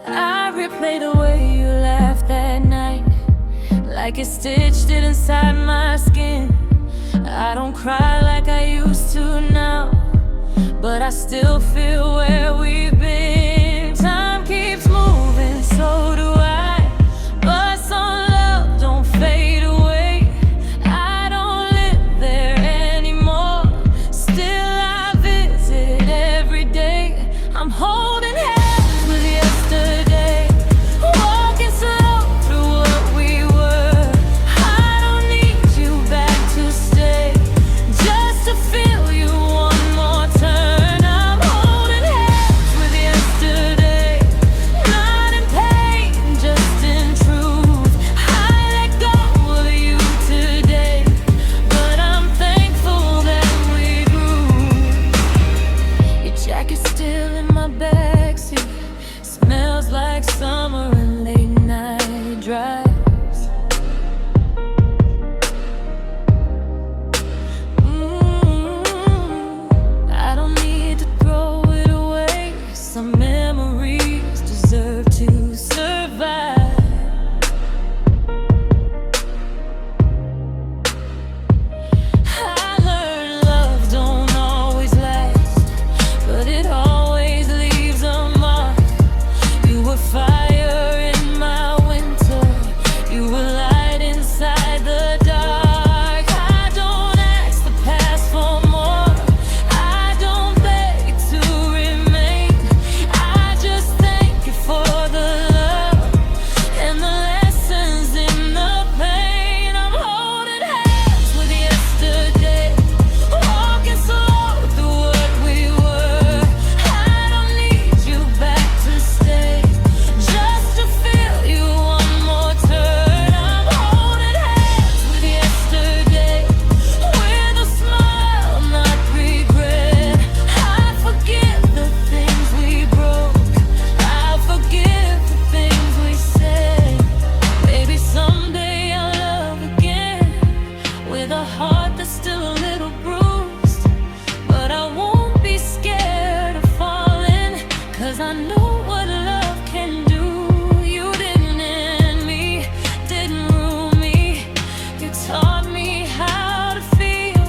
I replay the way you laughed that night, like it stitched it inside my skin. I don't cry like I used to now, but I still feel where we've been. Time keeps moving, so do I, but some love don't fade away. I don't live there anymore, still I visit every day. I'm holding hands with yesterday, walking slow through what we were. I don't need you back to stay, just to feel you one more turn. I'm holding hands with yesterday, not in pain, just in truth. I let go of you today, but I'm thankful that we grew. Your jacket's still in my backseat, smells like summer and late night drives. I don't need to throw it away, some memories deserve to survive. I learned love don't always last, but it always leaves a mark. You were fire in my winter, you were light inside the dark. I don't ask the past for more, I don't beg to remain. I just thank you for the love and the lessons in the pain. I'm holding hands with yesterday, walking slow through what we were. I don't need you back to stay, just to feel you one more turn. I'm holding hands with yesterday, with a smile, not regret. I forgive the things we broke, I forgive the things we said. Maybe someday I'll love again, with a heart that's still a little bruised. But I won't be scared of falling, 'cause I know what love can do. You didn't end me, didn't ruin me, you taught me how to feel.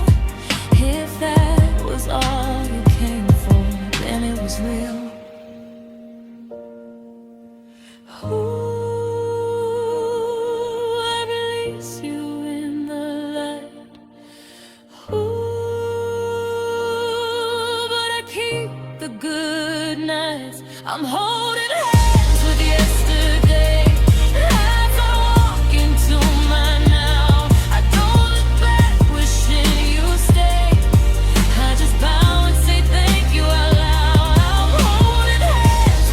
If that was all you came for, then it was real. Ooh, I release you in the light. Ooh, but I keep the good nights. I'm holding hands with yesterday, as I walk into my now. I don't look back, wishing you stay. I just bow and say thank you out loud. I'm holding hands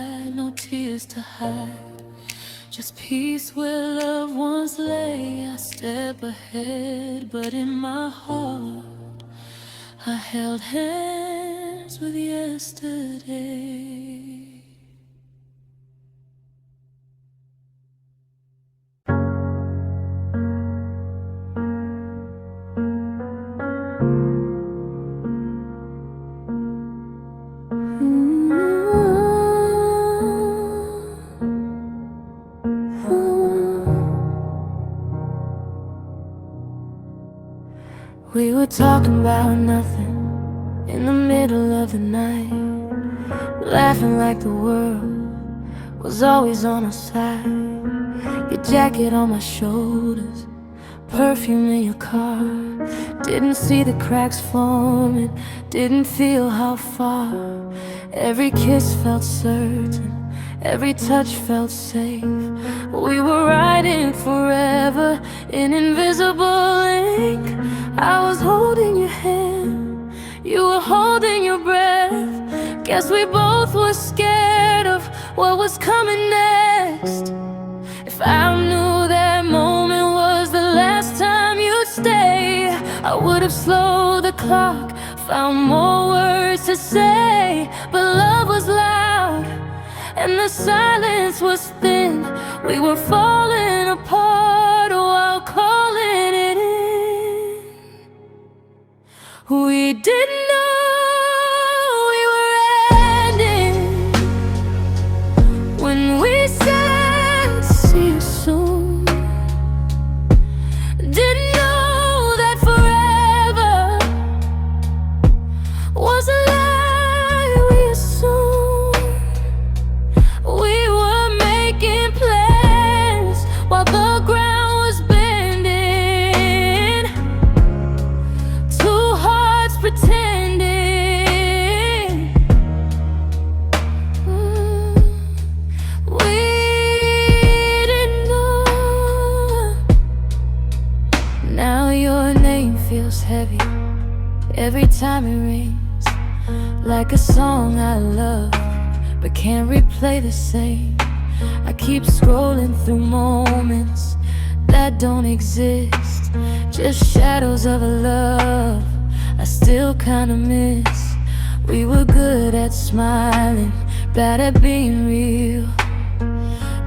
had no tears to hide, just peace where loved ones lay. I step ahead, but in my heart I held hands with yesterday. We were talking about nothing in the middle of the night, laughing like the world was always on our side. Your jacket on my shoulders, perfume in your car. Didn't see the cracks forming, didn't feel how far. Every kiss felt certain, every touch felt safe. We were riding forever in invisible ink. I was holding your hand, you were holding your breath. Guess we both were scared of what was coming next. If I knew that moment was the last time you'd stay, I would have slowed the clock, found more words to say. But love was loud and the silence was thin. We were falling apart while calling it in. We didn't know we were ending when we said see you soon. Didn't know that forever was a lie we assumed. We were making plans while the ground was bending. Two hearts pretending. We didn't know. Now your name feels heavy every time it rings, like a song I love but can't replay the same. I keep scrolling through moments that don't exist, just shadows of a love I still kinda miss. We were good at smiling, bad at being real,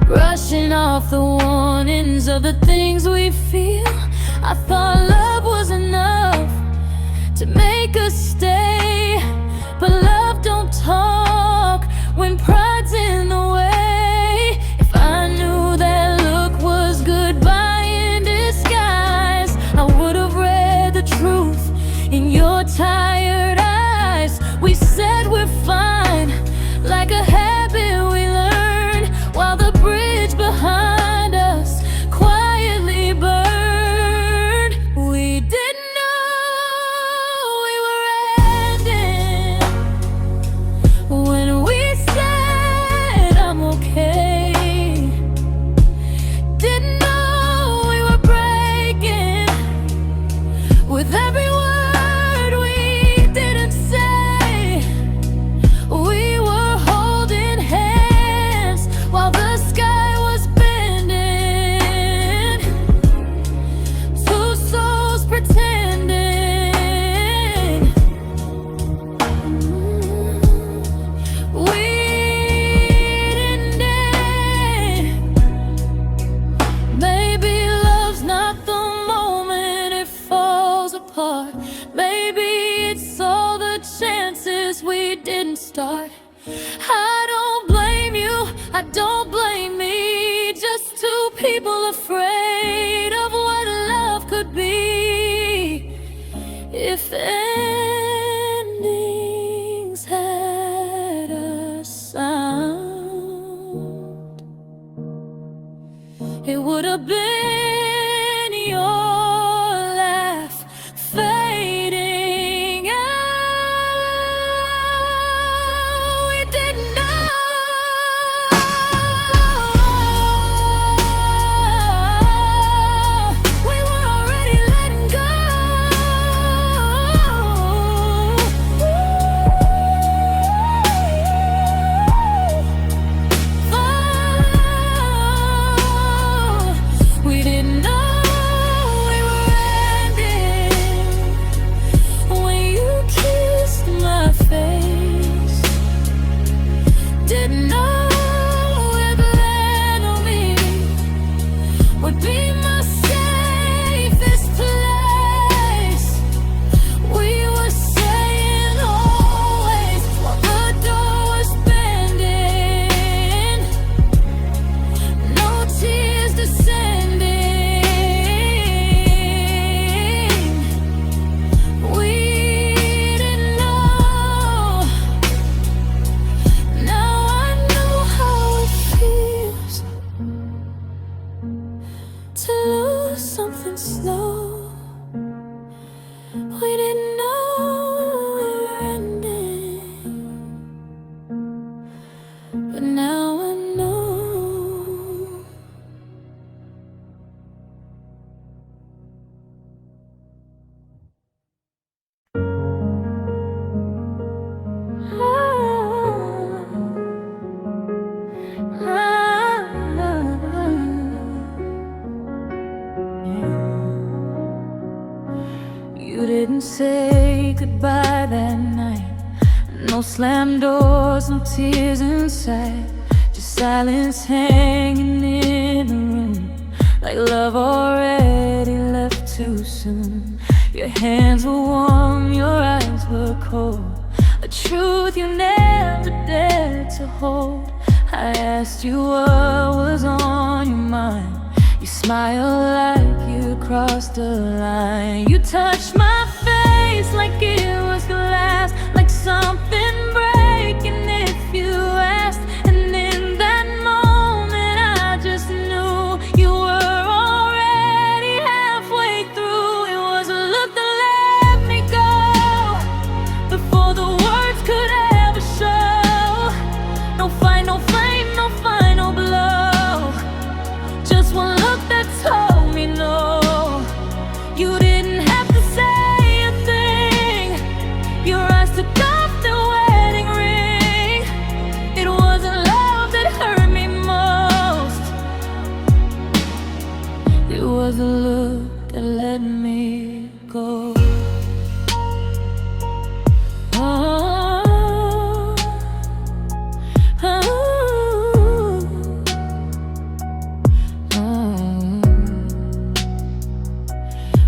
brushing off the warnings of the things we feel. I thought love was enough to make us stay, but love don't talk when pride's in the way. If I knew that look was goodbye in disguise, I would have read the truth in your tired eyes. We said we're fine, like a habit we learned, while the bridge behind us quietly burned. We didn't know we were ending when we said I'm okay. Didn't know we were breaking with every word we didn't say. We were holding hands while the sky was bending. Two souls pretending. We didn't end. Maybe love's not the moment it falls apart. Maybe it's all the chances we didn't start. I don't blame you, I don't blame me, just two people afraid of what love could be. If endings had a sound, it would have been your laugh fading out. We didn't know we were already letting go. didn't say goodbye that night. No slammed doors, no tears inside, just silence hanging in the room, like love already left too soon. Your hands were warm, your eyes were cold, a truth you never dared to hold. I asked you what was on your mind. You smiled like you crossed the line. You touched my face like it was glass, like something breaking if you asked. And in that moment I just knew you were already halfway through. It was a look that let me go before the words could ever show. No fight, no flame, no final blow, just one look that told me no. You didn't have to say a thing. Your eyes took off the wedding ring. It wasn't love that hurt me most. It was a look that let me go. Oh, oh.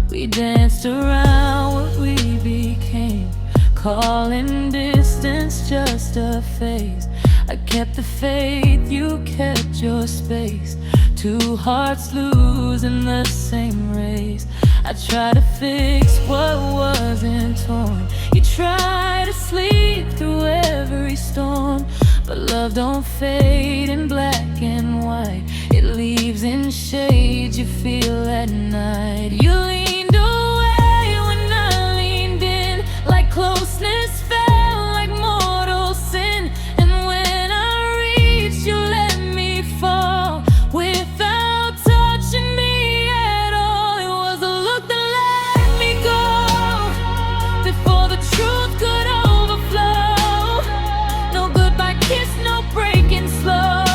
We danced around what we became, calling distance just a phase. I kept the faith, you kept your space. Two hearts losing the same race. I tried to fix what wasn't torn. You tried to sleep through every storm, but love don't fade in black and white. It leaves in shades you feel at night. You leaned away when I leaned in, like closeness felt like mortal sin. And when I reached, you let me fall without touching me at all. It was a look that let me go before the truth could overflow. No goodbye kiss, no breaking slow,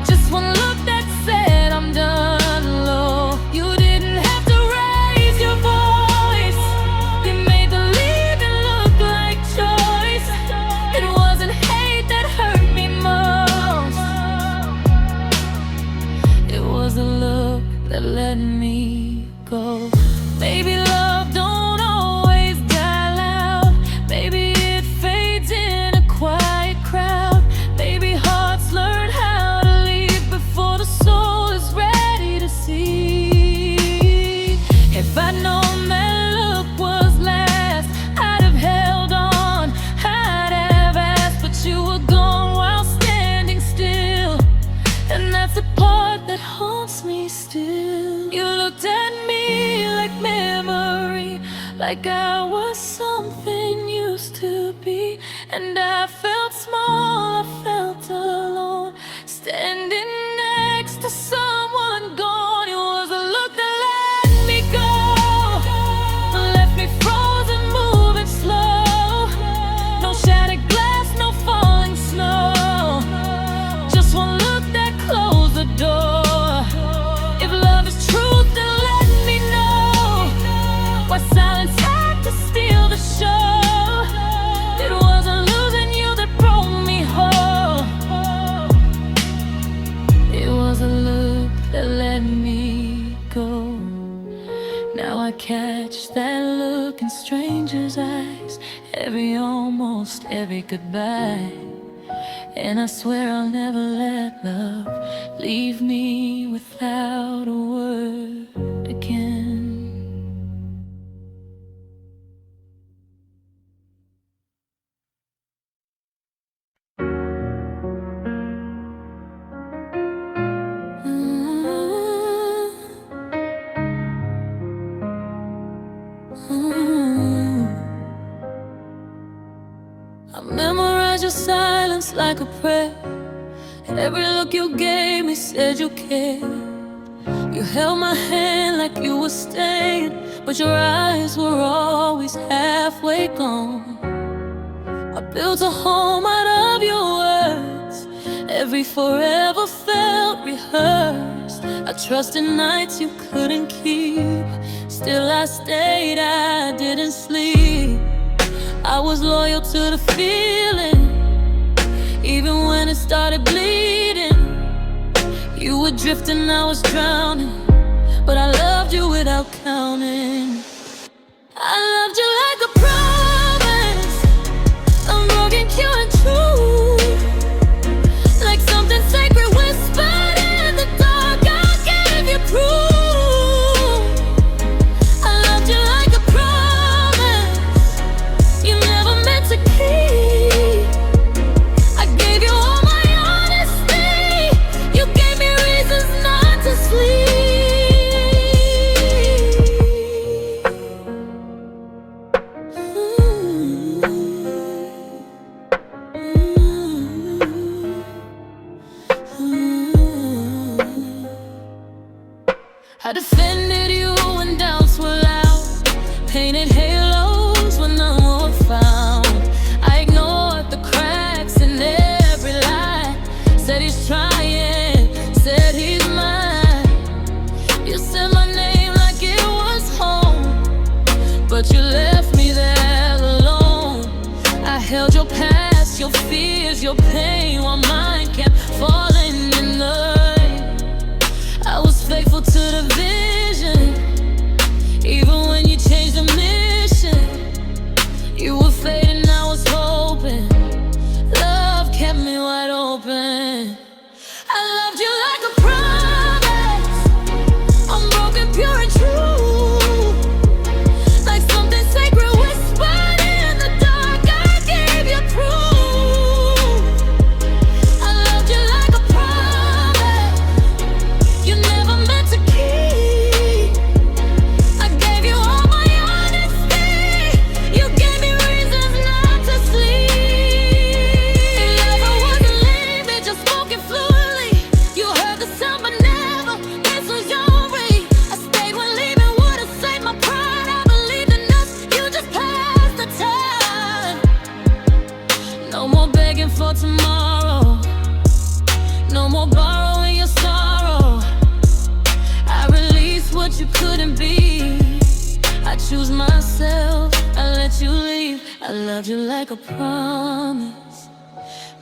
just one look that said I'm done low. You didn't have to raise your voice. You made the leaving look like choice. It wasn't hate that hurt me most. It was a look that let me go. Maybe love don't always die loud. Maybe it fades in a quiet crowd. Maybe hearts learn how to leave before the soul is ready to see. If I'd known that look was last, I'd have held on, I'd have asked, but you were gone while standing still, and that's the part that haunts me still. You looked at me like memory, like I was something used to be, and I felt small, I felt alone, standing next to someone gone. It was a look that let me go, left me frozen, moving slow. No shattered glass, no falling snow, just one look that closed the door. If love is truth, then let me know why silence had to steal the show. It wasn't losing you that broke me whole. It was a look that let me go. Now I catch that look in strangers' eyes, every almost, every goodbye. And I swear I'll never let love leave me without a word again. I memorize your silence like a prayer. Every look you gave me said you cared. You held my hand like you were staying, but your eyes were always halfway gone. I built a home out of your words. Every forever felt rehearsed. I trusted nights you couldn't keep, Still I stayed, I didn't sleep. I was loyal to the feeling, even when it started bleeding. You were drifting, I was drowning, but I loved you without counting. I loved you like a promise, unbroken, pure and true. Like something sacred whispered in the dark, I gave you proof. I loved you like a promise you never meant to keep. I gave you all my honesty, you gave me reasons not to sleep. I defended you when doubts were loud, painted halos when none were found. I ignored the cracks in every lie. Said he's trying, said he's mine. You said my name like it was home, but you left me there alone. I held your past, your fears, your pain, while mine kept falling in love. I was faithful to the vision, even when you changed the mission. You were fading, I was hoping. Love kept me wide open. I loved you like a promise, unbroken, pure and true. Like something sacred whispered in the dark, I gave you proof. I loved you like a promise you never meant to keep. I gave you all my honesty, you gave me reasons not to sleep. Never wasn't lame, it just spoken fluently. You heard the sound but never canceled your ring. I stayed when leaving would have saved my pride. I believed in us, you just passed the time. No more begging for tomorrow, no more borrowing your sorrow. I release what you couldn't be. I choose myself, I let you leave. I loved you like a promise,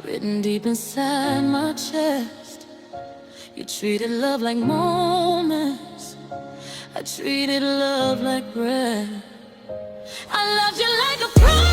written deep inside my chest. You treated love like moments, I treated love like breath. I loved you like a promise.